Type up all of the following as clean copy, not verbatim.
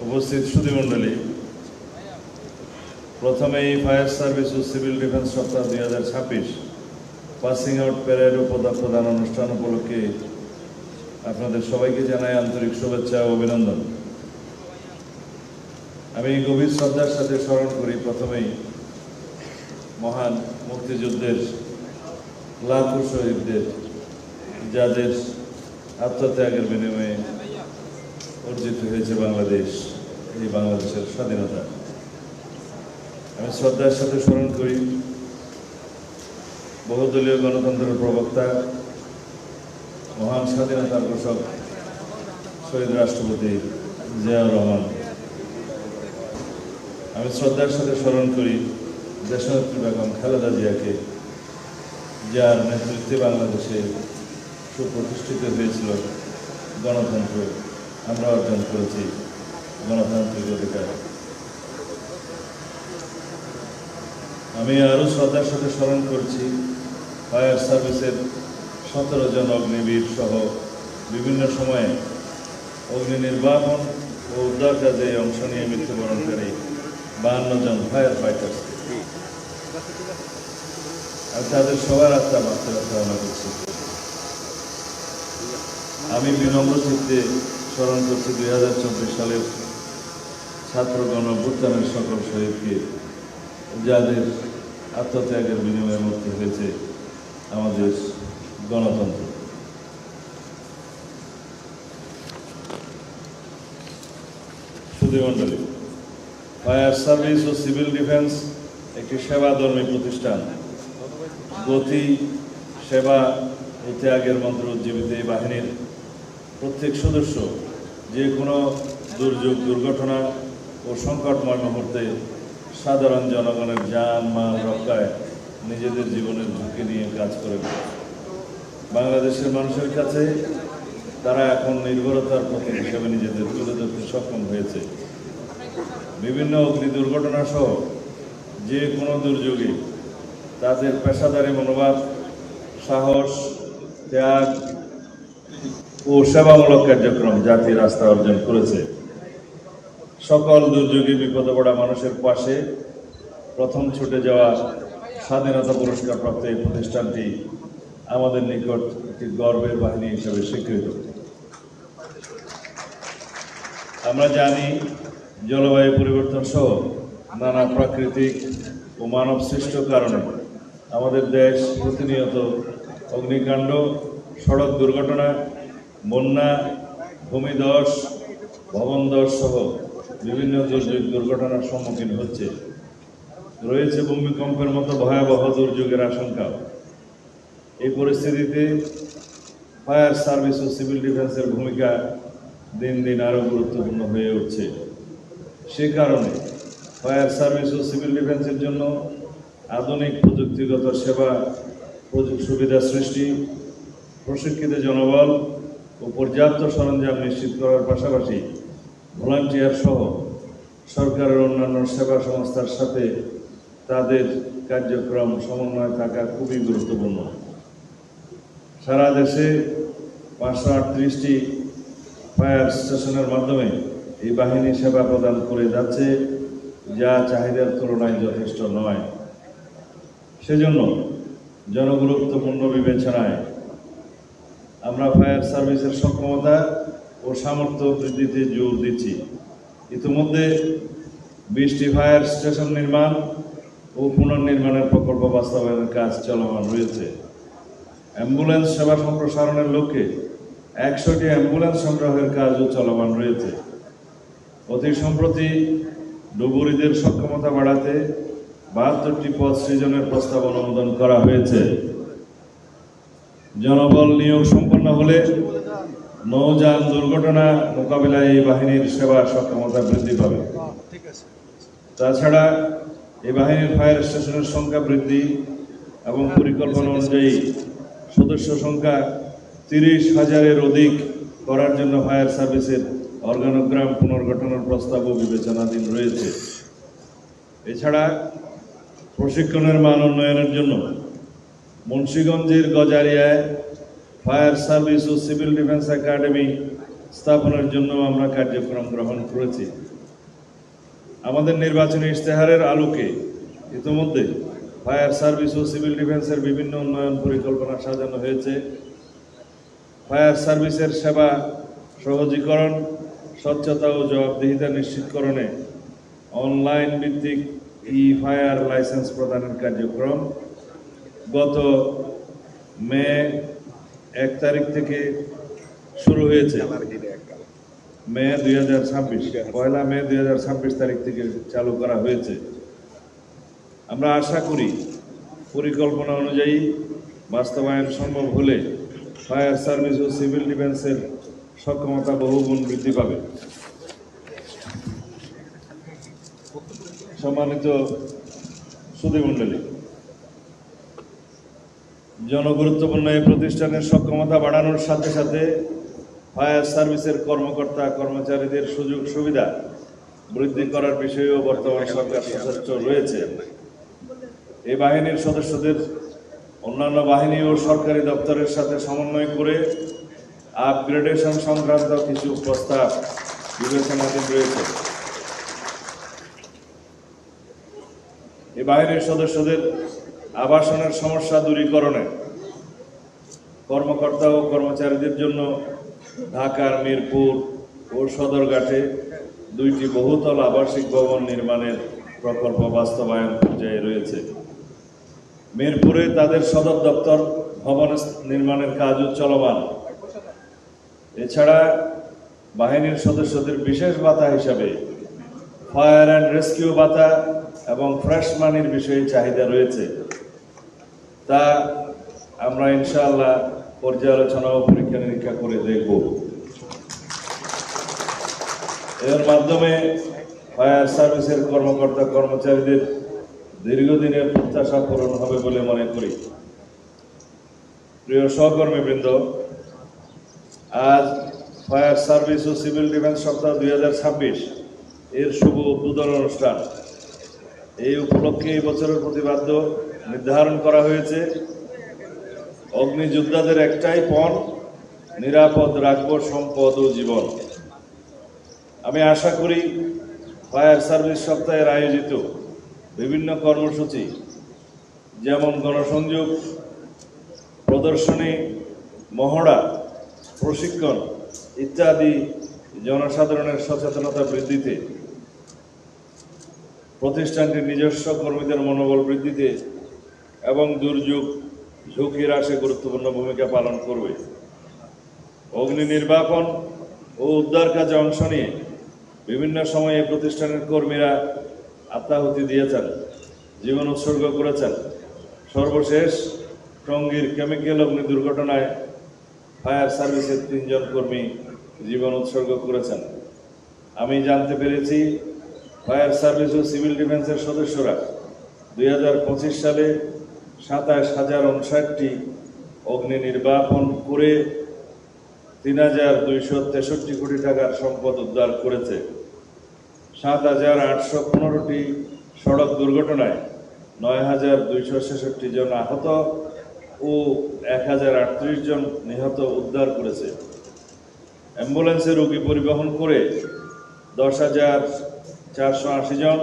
উপস্থিত সুধীমণ্ডলী, প্রথমেই fire service ও civil defence সপ্তাহ 2026 পাসিং আউট প্যারেড ও পদক প্রদান অনুষ্ঠান উপলক্ষে আপনাদের সবাইকে জানাই আন্তরিক শুভেচ্ছা ও অভিনন্দন। আমি গভীর শ্রদ্ধার সাথে স্মরণ করি প্রথমেই মহান মুক্তিযুদ্ধের লাখো শহীদদের, যাদের আত্মত্যাগের বিনিময়ে অর্জিত হয়েছে বাংলাদেশ, এই বাংলাদেশের স্বাধীনতা। আমি শ্রদ্ধার সাথে স্মরণ করি বহুদলীয় গণতন্ত্রের প্রবক্তা, মহান স্বাধীনতার ঘোষক শহীদ রাষ্ট্রপতি জিয়াউর রহমান। আমি শ্রদ্ধার সাথে স্মরণ করি দেশনেত্রী বেগম খালেদা জিয়াকে, যার নেতৃত্বে বাংলাদেশে সুপ্রতিষ্ঠিত হয়েছিল গণতন্ত্র। আমরা অর্জন করেছি গণতান্ত্রিক অধিকার। আমি আরও শ্রদ্ধার সাথে স্মরণ করছি ফায়ার সার্ভিসের 17 জন অগ্নিবীর সহ বিভিন্ন সময়ে অগ্নি নির্বাপন ও উদ্ধার কাজে অংশ নিয়ে মৃত্যুবরণকারী 52 জন ফায়ার ফাইটার্স। আর তাদের সবার আত্মা মাত্রা কামনা করছি। আমি বিনম্র চিত্তে স্মরণ করছি 2024 সালের ছাত্র গণ অভ্যুত্থানের সকল শহীদকে, যাদের আত্মত্যাগের বিনিময়ে মুক্তি হয়েছে আমাদের গণতন্ত্র। সুধীমণ্ডলী, ফায়ার সার্ভিস ও সিভিল ডিফেন্স একটি সেবাধর্মী প্রতিষ্ঠান। গতি, সেবা ও ত্যাগের মন্ত্র উজ্জীবিত এই বাহিনীর প্রত্যেক সদস্য যে কোনো দুর্যোগ, দুর্ঘটনা ও সংকটময় মুহূর্তে সাধারণ জনগণের যান মাল রক্ষায় নিজেদের জীবনের ঝুঁকি নিয়ে কাজ করে। বাংলাদেশের মানুষের কাছে তারা এখন নির্ভরতার প্রতীক হিসেবে নিজেদের তুলে ধরতে সক্ষম হয়েছে। বিভিন্ন অগ্নি দুর্ঘটনা সহ যে কোনো দুর্যোগে তাদের পেশাদারী মনোভাব, সাহস, ত্যাগ ও সেবামূলক কার্যক্রম জাতির আস্থা অর্জন করেছে। সকল দুর্যোগে বিপদে পড়া মানুষের পাশে প্রথম ছুটে যাওয়া স্বাধীনতা পুরস্কার প্রাপ্ত এই প্রতিষ্ঠানটি আমাদের নিকট একটি গর্বের বাহিনী হিসেবে স্বীকৃত। আমরা জানি জলবায়ু পরিবর্তন সহ নানা প্রাকৃতিক ও মানব সৃষ্ট কারণে আমাদের দেশ প্রতিনিয়ত অগ্নিকাণ্ড, সড়ক দুর্ঘটনা, বন্যা, ভূমিধস, ভবনধস সহ বিভিন্ন দুর্যোগ দুর্ঘটনার সম্মুখীন হচ্ছে। রয়েছে ভূমিকম্পের মতো ভয়াবহ দুর্যোগের আশঙ্কা। এই পরিস্থিতিতে ফায়ার সার্ভিস ও সিভিল ডিফেন্সের ভূমিকা দিন দিন আরও গুরুত্বপূর্ণ হয়ে উঠছে। সে কারণে ফায়ার সার্ভিস ও সিভিল ডিফেন্সের জন্য আধুনিক প্রযুক্তিগত সেবা সুবিধা সৃষ্টি, প্রশিক্ষিত জনবল ও পর্যাপ্ত সরঞ্জাম নিশ্চিত করার পাশাপাশি ভলান্টিয়ার সহ সরকারের অন্যান্য সেবা সংস্থার সাথে তাদের কার্যক্রম সমন্বয় থাকা খুবই গুরুত্বপূর্ণ। সারা দেশে 538টি ফায়ার স্টেশনের মাধ্যমে এই বাহিনী সেবা প্রদান করে যাচ্ছে, যা চাহিদার তুলনায় যথেষ্ট নয়। সেজন্য জনগুরুত্বপূর্ণ বিবেচনায় আমরা ফায়ার সার্ভিসের সক্ষমতা ও সামর্থ্য বৃদ্ধিতে জোর দিচ্ছি। ইতিমধ্যে 20টি ফায়ার স্টেশন নির্মাণ ও পুনর্নির্মাণের প্রকল্প বাস্তবায়নের কাজ চলমান রয়েছে। অ্যাম্বুলেন্স সেবা সম্প্রসারণের লক্ষ্যে 100টি অ্যাম্বুলেন্স সংগ্রহের কাজও চলমান রয়েছে। অতি সম্প্রতি ডুবুরিদের সক্ষমতা বাড়াতে 72টি পদ সৃজনের প্রস্তাব অনুমোদন করা হয়েছে। জনবল নিয়োগ সম্পন্ন হলে নৌযান দুর্ঘটনা মোকাবিলায় এই বাহিনীর সেবা সক্ষমতা বৃদ্ধি পাবে। তাছাড়া এই বাহিনীর ফায়ার স্টেশনের সংখ্যা বৃদ্ধি এবং পরিকল্পনা অনুযায়ী সদস্য সংখ্যা 30,000-এর অধিক করার জন্য ফায়ার সার্ভিসের অর্গানোগ্রাম পুনর্গঠনের প্রস্তাবও বিবেচনাধীন রয়েছে। এছাড়া প্রশিক্ষণের মান উন্নয়নের জন্য মুন্সিগঞ্জের গজারিয়ায় ফায়ার সার্ভিস ও সিভিল ডিফেন্স একাডেমি স্থাপনের জন্য আমরা কার্যক্রম গ্রহণ করেছি। আমাদের নির্বাচনী ইশতেহারের আলোকে ইতিমধ্যে ফায়ার সার্ভিস ও সিভিল ডিফেন্সের বিভিন্ন উন্নয়ন পরিকল্পনা সাজানো হয়েছে। ফায়ার সার্ভিসের সেবা সহজীকরণ, স্বচ্ছতা ও জবাবদিহিতা নিশ্চিতকরণে অনলাইন ভিত্তিক ফায়ার লাইসেন্স প্রদানের কার্যক্রম গত মে 1 তারিখ থেকে শুরু হয়েছে। মে 2026 পয়লা মে 2026 তারিখ থেকে চালু করা হয়েছে। আমরা আশা করি পরিকল্পনা অনুযায়ী বাস্তবায়ন সম্ভব হলে ফায়ার সার্ভিস ও সিভিল ডিফেন্সের সক্ষমতা বহুগুণ বৃদ্ধি পাবে। সম্মানিত সুধীমণ্ডলী, জনগুরুত্বপূর্ণ এই প্রতিষ্ঠানের সক্ষমতা বাড়ানোর সাথে সাথে ফায়ার সার্ভিসের কর্মকর্তা কর্মচারীদের সুযোগ সুবিধা বৃদ্ধি করার বিষয়েও বর্তমান সরকার সচেষ্ট রয়েছে। এই বাহিনীর সদস্যদের অন্যান্য বাহিনী ও সরকারি দপ্তরের সাথে সমন্বয় করে আপগ্রেডেশন সংক্রান্ত কিছু প্রস্তাব বিবেচনাধীন রয়েছে। এই বাহিনীর সদস্যদের আবাসনের সমস্যা দূরীকরণে কর্মকর্তা ও কর্মচারীদের জন্য ঢাকার মিরপুর ও সদরঘাটে 2টি বহুতল আবাসিক ভবন নির্মাণের প্রকল্প বাস্তবায়ন পর্যায়ে রয়েছে। মিরপুরে তাদের সদর দপ্তর ভবন নির্মাণের কাজও চলমান। এছাড়া বাহিনীর সদস্যদের বিশেষ ভাতা হিসাবে ফায়ার অ্যান্ড রেস্কিউ ভাতা এবং ফ্রেশ মানির বিষয়ে চাহিদা রয়েছে। তা আমরা ইনশাআল্লাহ পর্যালোচনা ও পরীক্ষা নিরীক্ষা করে দেখব। এর মাধ্যমে ফায়ার সার্ভিসের কর্মকর্তা কর্মচারীদের দীর্ঘদিনের প্রত্যাশা পূরণ হবে বলে মনে করি। প্রিয় সহকর্মীবৃন্দ, আজ ফায়ার সার্ভিস ও সিভিল ডিফেন্স সপ্তাহ 2026 এর শুভ উদ্বোধন অনুষ্ঠান। এই উপলক্ষে এই বছরের প্রতিপাদ্য নির্ধারণ করা হয়েছে, অগ্নিযোদ্ধাদের একটাই পণ, নিরাপদ রাখব সম্পদ ও জীবন। আমি আশা করি ফায়ার সার্ভিস সপ্তাহের আয়োজিত বিভিন্ন কর্মসূচি যেমন গণসংযোগ, প্রদর্শনী, মহড়া, প্রশিক্ষণ ইত্যাদি জনসাধারণের সচেতনতা বৃদ্ধিতে, প্রতিষ্ঠানটির নিজস্ব কর্মীদের মনোবল বৃদ্ধিতে এবং দুর্যোগ ঝুঁকি হ্রাসে গুরুত্বপূর্ণ ভূমিকা পালন করবে। অগ্নি নির্বাপন ও উদ্ধার কাজে অংশ নিয়ে বিভিন্ন সময়ে এই প্রতিষ্ঠানের কর্মীরা আত্মাহুতি দিয়েছেন, জীবন উৎসর্গ করেছেন। সর্বশেষ টঙ্গীর কেমিক্যাল অগ্নি দুর্ঘটনায় ফায়ার সার্ভিসের 3 জন কর্মী জীবন উৎসর্গ করেছেন। আমি জানতে পেরেছি ফায়ার সার্ভিস ও সিভিল ডিফেন্সের সদস্যরা 2025 সালে 27,059টি অগ্নি নির্বাপন করে 3,263 কোটি টাকার সম্পদ উদ্ধার করেছে। 7,815টি সড়ক দুর্ঘটনায় 9,266 জন আহত ও 1,038 জন নিহত উদ্ধার করেছে। অ্যাম্বুলেন্সে রোগী পরিবহন করে 10,480 জন,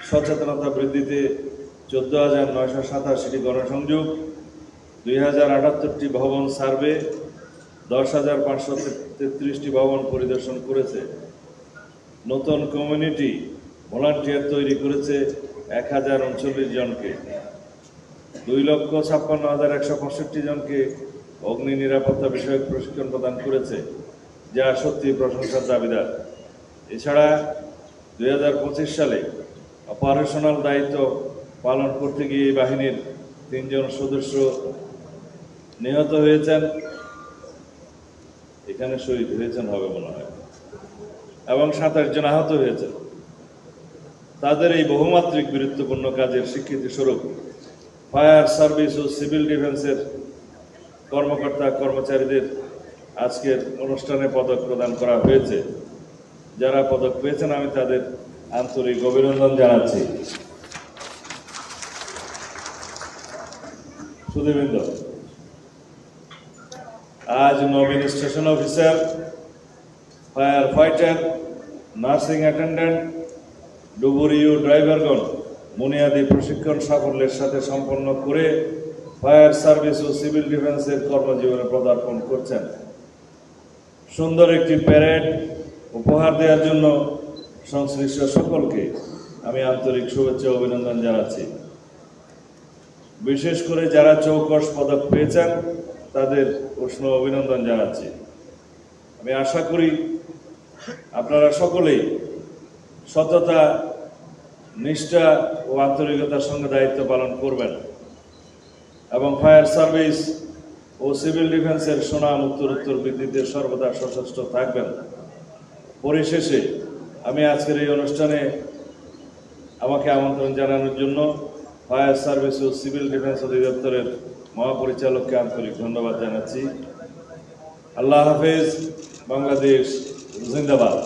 সচেতনতা বৃদ্ধিতে 14,987টি গণসংযোগ, 2,078টি ভবন সার্ভে, 10,533টি ভবন পরিদর্শন করেছে। নতুন কমিউনিটি ভলান্টিয়ার তৈরি করেছে 1,039 জনকে। 2,56,165 জনকে অগ্নি নিরাপত্তা বিষয়ক প্রশিক্ষণ প্রদান করেছে, যা সত্যি প্রশংসার দাবিদার। এছাড়া 2025 সালে অপারেশনাল দায়িত্ব পালন করতে গিয়ে এই বাহিনীর 3 জন সদস্য নিহত হয়েছেন, এখানে শহীদ হয়েছেন হবে মনে হয়, এবং 27 জন আহত হয়েছেন। তাদের এই বহুমাত্রিক গুরুত্বপূর্ণ কাজের স্বীকৃতি স্বরূপ ফায়ার সার্ভিস ও সিভিল ডিফেন্সের কর্মকর্তা কর্মচারীদের আজকের অনুষ্ঠানে পদক প্রদান করা হয়েছে। যারা পদক পেয়েছেন আমি তাদের আন্তরিক অভিনন্দন জানাচ্ছি। সুধীবৃন্দ, আজ নবীন station officer, fire fighter, nursing attendant ডুবুরি ও ড্রাইভারগণ বুনিয়াদী প্রশিক্ষণ সাফল্যের সাথে সম্পন্ন করে ফায়ার সার্ভিস ও সিভিল ডিফেন্সের কর্মজীবনে পদার্পণ করছেন। সুন্দর একটি প্যারেড উপহার দেওয়ার জন্য সংশ্লিষ্ট সকলকে আমি আন্তরিক শুভেচ্ছা ও অভিনন্দন জানাচ্ছি। বিশেষ করে যারা চৌকস পদক পেয়েছেন তাদের উষ্ণ অভিনন্দন জানাচ্ছি। আমি আশা করি আপনারা সকলেই সততা, নিষ্ঠা ও আন্তরিকতার সঙ্গে দায়িত্ব পালন করবেন এবং ফায়ার সার্ভিস ও সিভিল ডিফেন্সের সুনাম উত্তরোত্তর বৃদ্ধিতে সর্বদা সচেষ্ট থাকবেন। পরিশেষে আমি আজকের এই অনুষ্ঠানে আমাকে আমন্ত্রণ জানানোর জন্য ফায়ার সার্ভিস ও সিভিল ডিফেন্স অধিদপ্তরের মহাপরিচালককে আন্তরিক ধন্যবাদ জানাচ্ছি। আল্লাহ হাফেজ। বাংলাদেশ জিন্দাবাদ।